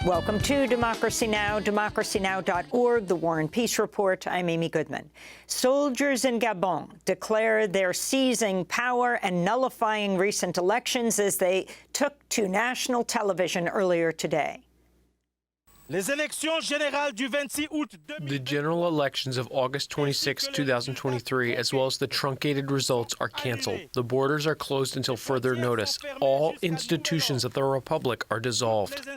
Welcome to Democracy Now!, democracynow.org, the War and Peace Report. I'm Amy Goodman. Soldiers in Gabon declare they're seizing power and nullifying recent elections as they took to national television earlier today. The general elections of August 26, 2023, as well as the truncated results, are canceled. The borders are closed until further notice. All institutions of the Republic are dissolved.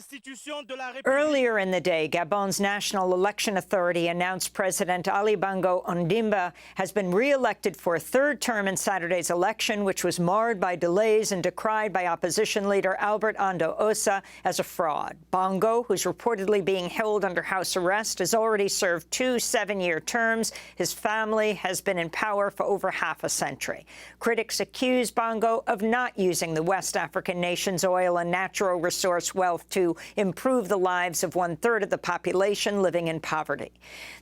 Earlier in the day, Gabon's National Election Authority announced President Ali Bongo Ondimba has been re-elected for a third term in Saturday's election, which was marred by delays and decried by opposition leader Albert Ando Osa as a fraud. Bongo, who's reportedly being held under house arrest, has already served 2 7-year terms. His family has been in power for over half a century. Critics accuse Bongo of not using the West African nation's oil and natural resource wealth to improve the lives of 1/3 of the population living in poverty.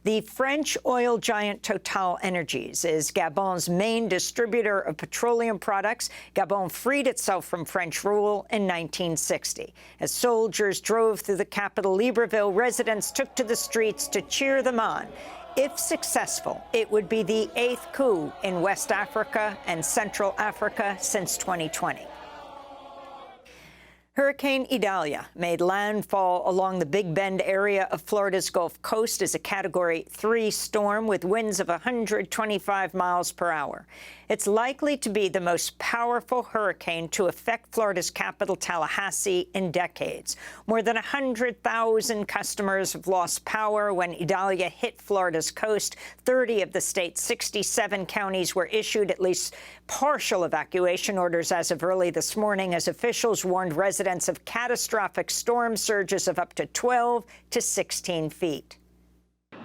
The French oil giant Total Energies is Gabon's main distributor of petroleum products. Gabon freed itself from French rule in 1960. As soldiers drove through the capital, Libreville, residents took to the streets to cheer them on. If successful, it would be the 8th coup in West Africa and Central Africa since 2020. Hurricane Idalia made landfall along the Big Bend area of Florida's Gulf Coast as a Category 3 storm with winds of 125 miles per hour. It's likely to be the most powerful hurricane to affect Florida's capital, Tallahassee, in decades. More than 100,000 customers have lost power when Idalia hit Florida's coast. 30 of the state's 67 counties were issued at least partial evacuation orders as of early this morning, as officials warned residents of catastrophic storm surges of up to 12 to 16 feet.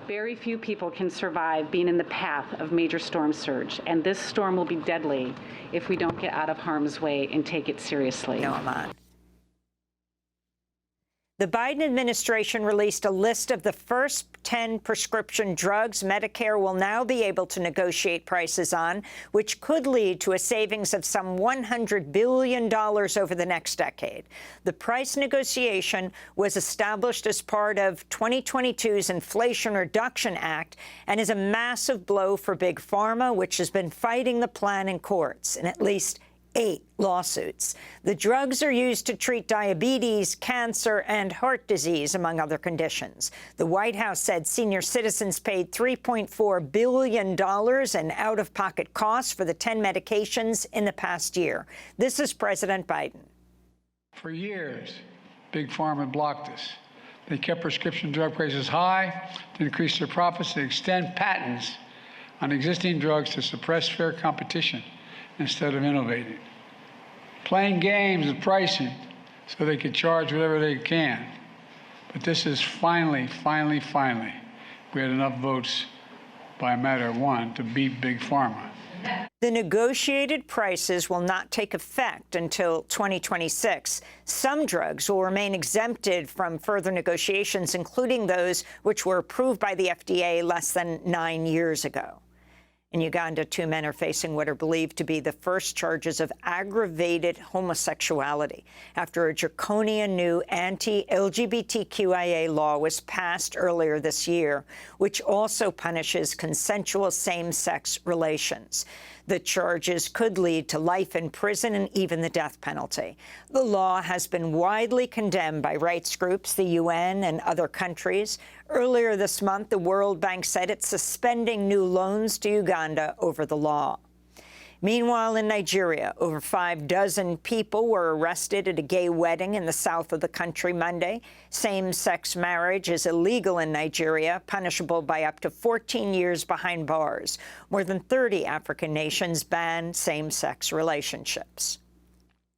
Very few people can survive being in the path of major storm surge, and this storm will be deadly if we don't get out of harm's way and take it seriously. No, Imran. The Biden administration released a list of the first 10 prescription drugs Medicare will now be able to negotiate prices on, which could lead to a savings of some $100 billion over the next decade. The price negotiation was established as part of 2022's Inflation Reduction Act and is a massive blow for Big Pharma, which has been fighting the plan in courts in at least 8 lawsuits. The drugs are used to treat diabetes, cancer, and heart disease, among other conditions. The White House said senior citizens paid $3.4 billion in out-of-pocket costs for the 10 medications in the past year. This is President Biden. For years, Big Pharma blocked us. They kept prescription drug prices high to increase their profits, to extend patents on existing drugs to suppress fair competition instead of innovating, playing games with pricing so they could charge whatever they can. But this is finally, we had enough votes by a matter of 1 to beat Big Pharma. The negotiated prices will not take effect until 2026. Some drugs will remain exempted from further negotiations, including those which were approved by the FDA less than 9 years ago. In Uganda, 2 men are facing what are believed to be the first charges of aggravated homosexuality after a draconian new anti-LGBTQIA law was passed earlier this year, which also punishes consensual same-sex relations. The charges could lead to life in prison and even the death penalty. The law has been widely condemned by rights groups, the UN, and other countries. Earlier this month, the World Bank said it's suspending new loans to Uganda over the law. Meanwhile, in Nigeria, over 6 people were arrested at a gay wedding in the south of the country Monday. Same-sex marriage is illegal in Nigeria, punishable by up to 14 years behind bars. More than 30 African nations ban same-sex relationships.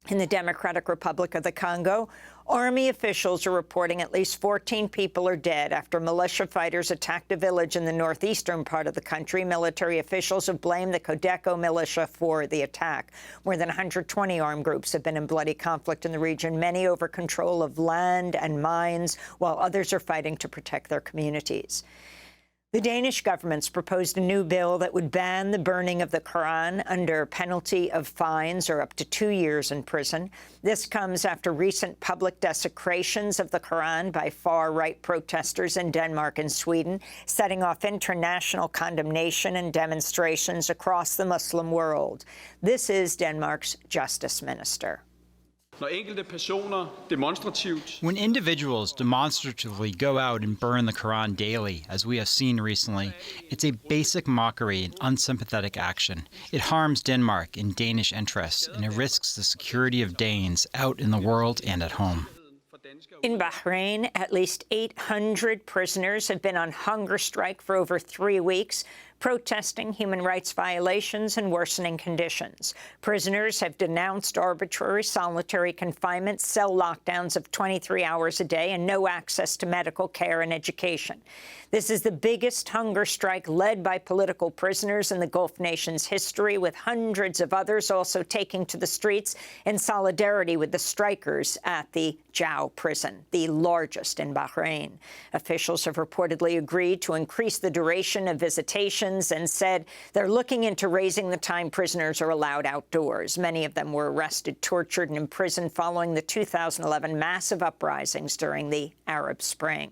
In the Democratic Republic of the Congo, Army officials are reporting at least 14 people are dead after militia fighters attacked a village in the northeastern part of the country. Military officials have blamed the Codeco militia for the attack. More than 120 armed groups have been in bloody conflict in the region, many over control of land and mines, while others are fighting to protect their communities. The Danish government's proposed a new bill that would ban the burning of the Quran under penalty of fines or up to 2 years in prison. This comes after recent public desecrations of the Quran by far-right protesters in Denmark and Sweden, setting off international condemnation and demonstrations across the Muslim world. This is Denmark's Justice Minister. When individuals demonstratively go out and burn the Quran daily, as we have seen recently, it's a basic mockery and unsympathetic action. It harms Denmark and Danish interests, and it risks the security of Danes out in the world and at home. In Bahrain, at least 800 prisoners have been on hunger strike for over 3 weeks, protesting human rights violations and worsening conditions. Prisoners have denounced arbitrary solitary confinement, cell lockdowns of 23 hours a day, and no access to medical care and education. This is the biggest hunger strike led by political prisoners in the Gulf nation's history, with hundreds of others also taking to the streets in solidarity with the strikers at the Jau prison, the largest in Bahrain. Officials have reportedly agreed to increase the duration of visitations and said they're looking into raising the time prisoners are allowed outdoors. Many of them were arrested, tortured, and imprisoned following the 2011 massive uprisings during the Arab Spring.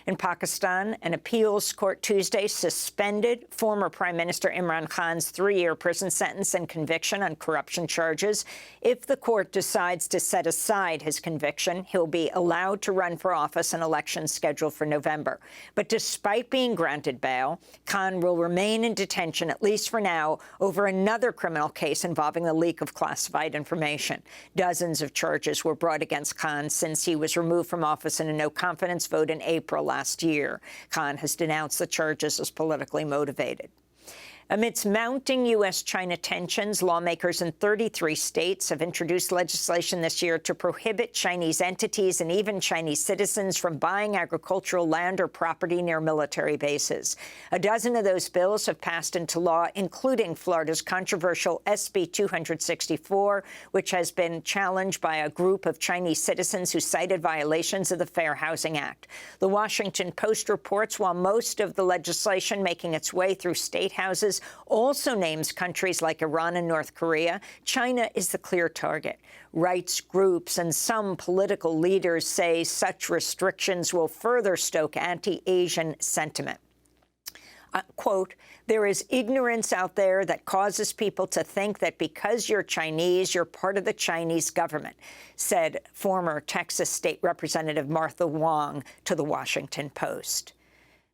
In Pakistan, an appeals court Tuesday suspended former Prime Minister Imran Khan's 3-year prison sentence and conviction on corruption charges. If the court decides to set aside his conviction, he'll be allowed to run for office in elections scheduled for November. But despite being granted bail, Khan will remain in detention, at least for now, over another criminal case involving the leak of classified information. Dozens of charges were brought against Khan since he was removed from office in a no-confidence vote in April last year. Khan has denounced the charges as politically motivated. Amidst mounting U.S.-China tensions, lawmakers in 33 states have introduced legislation this year to prohibit Chinese entities and even Chinese citizens from buying agricultural land or property near military bases. A dozen of those bills have passed into law, including Florida's controversial SB 264, which has been challenged by a group of Chinese citizens who cited violations of the Fair Housing Act. The Washington Post reports while most of the legislation making its way through state houses also names countries like Iran and North Korea, China is the clear target. Rights groups and some political leaders say such restrictions will further stoke anti-Asian sentiment. Quote, "There is ignorance out there that causes people to think that because you're Chinese, you're part of the Chinese government," said former Texas State Representative Martha Wong to the Washington Post.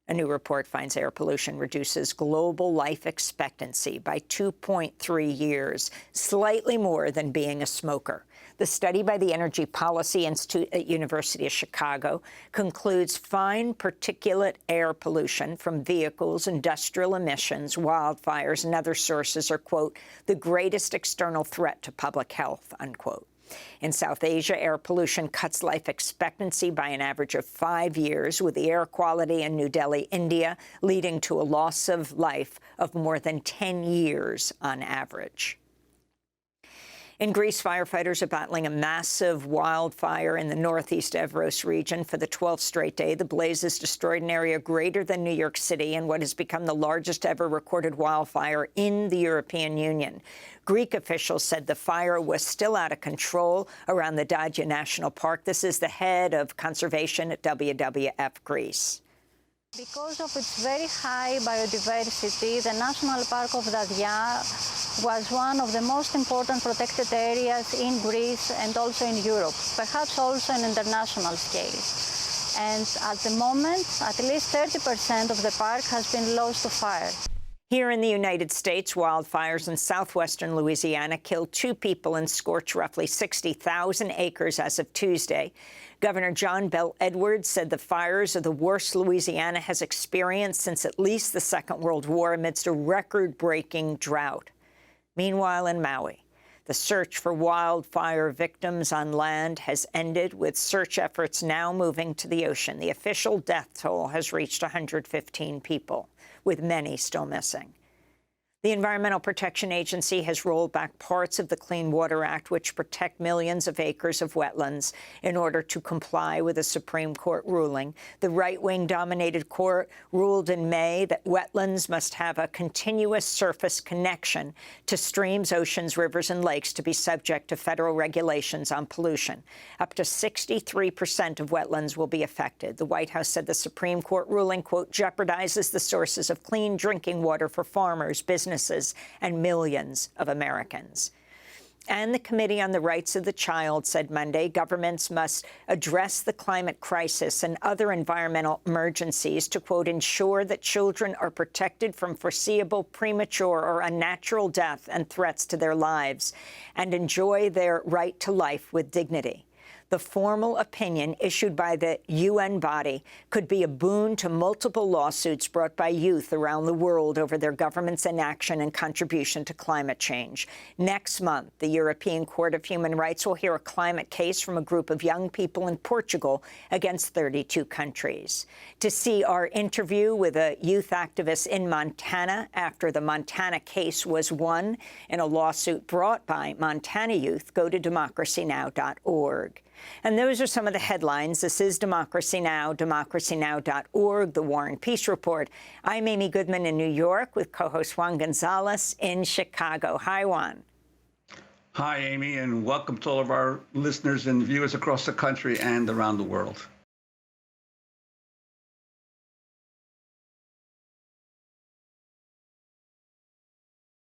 A new report finds air pollution reduces global life expectancy by 2.3 years, slightly more than being a smoker. The study by the Energy Policy Institute at University of Chicago concludes fine particulate air pollution from vehicles, industrial emissions, wildfires, and other sources are, quote, "the greatest external threat to public health," unquote. In South Asia, air pollution cuts life expectancy by an average of 5 years, with the air quality in New Delhi, India, leading to a loss of life of more than 10 years on average. In Greece, firefighters are battling a massive wildfire in the northeast Evros region for the 12th straight day. The blazes destroyed an area greater than New York City and what has become the largest ever recorded wildfire in the European Union. Greek officials said the fire was still out of control around the Dacia National Park. This is the head of conservation at WWF Greece. Because of its very high biodiversity, the National Park of Dacia was one of the most important protected areas in Greece and also in Europe, perhaps also on an international scale. And at the moment, at least 30% of the park has been lost to fire. Here in the United States, wildfires in southwestern Louisiana killed 2 people and scorched roughly 60,000 acres as of Tuesday. Governor John Bel Edwards said the fires are the worst Louisiana has experienced since at least the Second World War amidst a record-breaking drought. Meanwhile, in Maui, the search for wildfire victims on land has ended, with search efforts now moving to the ocean. The official death toll has reached 115 people, with many still missing. The Environmental Protection Agency has rolled back parts of the Clean Water Act, which protect millions of acres of wetlands, in order to comply with a Supreme Court ruling. The right-wing dominated court ruled in May that wetlands must have a continuous surface connection to streams, oceans, rivers, and lakes to be subject to federal regulations on pollution. Up to 63% of wetlands will be affected. The White House said the Supreme Court ruling, quote, jeopardizes the sources of clean drinking water for farmers, businesses, and millions of Americans. And the Committee on the Rights of the Child said Monday governments must address the climate crisis and other environmental emergencies to, quote, ensure that children are protected from foreseeable, premature, or unnatural death and threats to their lives, and enjoy their right to life with dignity. The formal opinion issued by the UN body could be a boon to multiple lawsuits brought by youth around the world over their government's inaction and contribution to climate change. Next month, the European Court of Human Rights will hear a climate case from a group of young people in Portugal against 32 countries. To see our interview with a youth activist in Montana after the Montana case was won in a lawsuit brought by Montana youth, go to democracynow.org. And those are some of the headlines. This is Democracy Now!, democracynow.org, The War and Peace Report. I'm Amy Goodman in New York with co-host Juan Gonzalez in Chicago. Hi, Juan. Hi, Amy, and welcome to all of our listeners and viewers across the country and around the world.